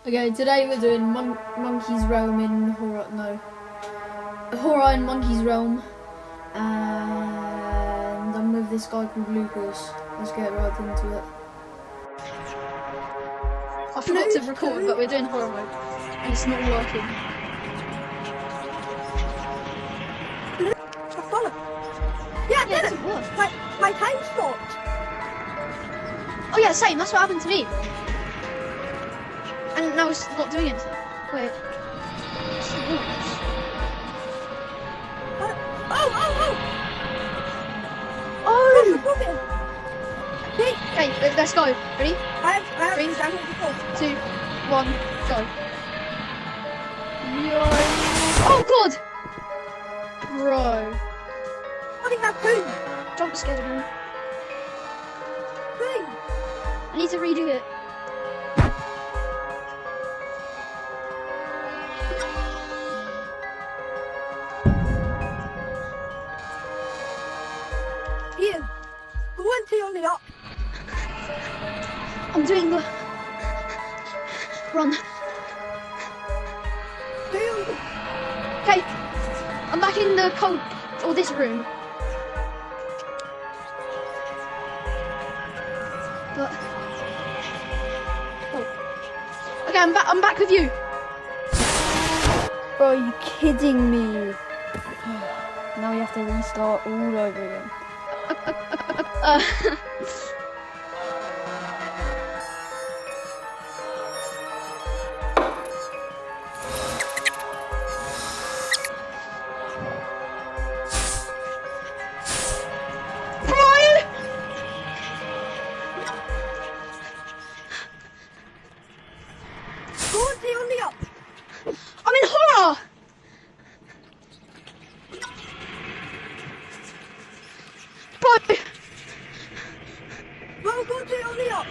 Okay, today we're doing Monkey's Realm in Horror. No, Horror in Monkey's Realm, and I'm with this guy called Lucas. Let's get right into it. I forgot to record, but we're doing horror mode, and it's not working. I've got it. Yeah, I did it. My time stopped. Oh yeah, same. That's what happened to me. And now it's not doing anything. Wait. Oh! Okay, let's go. Ready? I have 3, 2, 1, go. Oh god! Bro. I think that's boom. Jump scared me. Boom. I need to redo it. Here. Go into on the up. I'm doing the run. Boom. Okay, I'm back in the cold or this room. But okay, I'm back with you. Bro, are you kidding me? Now we have to restart all over again. Go into on the up. I'm in horror. Bro. Go to on the up.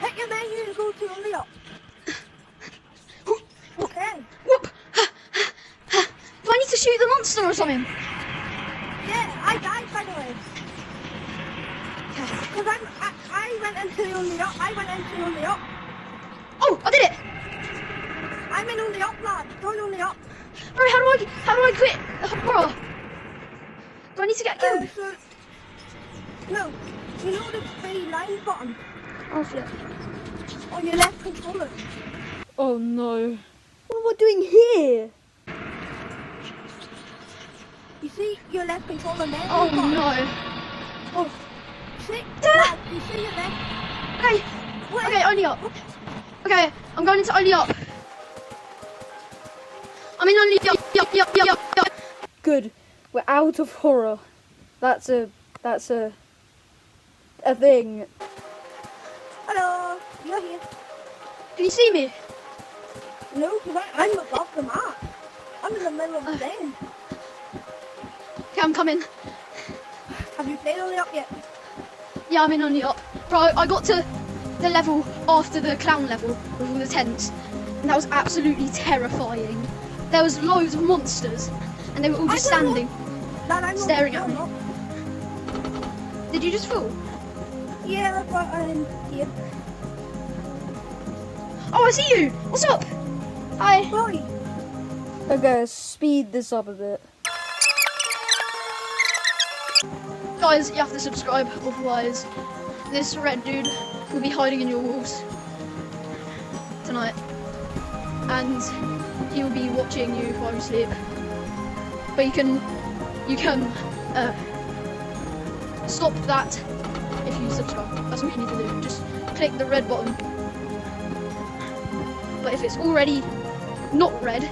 Hit your menu and go to on the up. Okay. Whoop. Do I need to shoot the monster or something? Yeah, I died by the way. Because I went into on the up. I went into on the up. Oh, I did it. I'm in on the up, lad. Going on the up. Bro, how do I quit horror? Do I need to get killed? No. You know the three line button Oh shit. on your left controller? Oh no. What am I doing here? You see your left controller there? Oh no. Oh. See? Lad, you see your left? Okay. Wait. Okay, only up. Okay, I'm going into only up. I'm in only up. Good. We're out of horror. That's a thing. Hello. You're here. Can you see me? No, because I'm above the map. I'm in the middle of the thing. Okay, I'm coming. Have you played on the up yet? Yeah, I'm in only up. Bro, I got to the level after the clown level with all the tents, and that was absolutely terrifying. There was loads of monsters, and they were all just standing. Lad, I'm Staring not, at me. I'm not. Did you just fall? Yeah, that's what I'm here. Oh, I see you! What's up? Hi. Sorry. Okay, speed this up a bit. Guys, you have to subscribe, otherwise this red dude will be hiding in your walls tonight. And he'll be watching you while you sleep. But you can stop that if you subscribe. That's what you need to do. Just click the red button. But if it's already not red,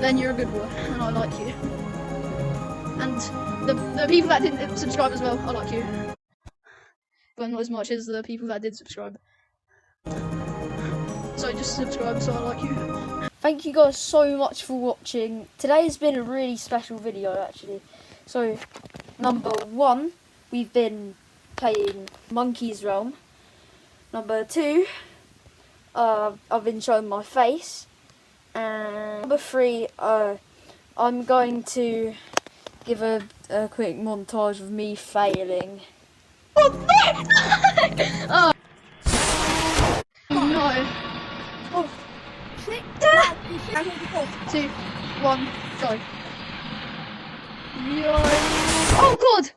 then you're a good boy, and I like you. And the people that didn't subscribe as well, I like you. But not as much as the people that did subscribe. So just subscribe, so I like you. Thank you guys so much for watching. Today has been a really special video actually. So, number 1, we've been playing Monkey's Realm. Number 2, I've been showing my face. And number 3, I'm going to give a quick montage of me failing. Oh no! Oh no! Oh, 6, 5, 4, 2, 1, go. Yo. Oh god!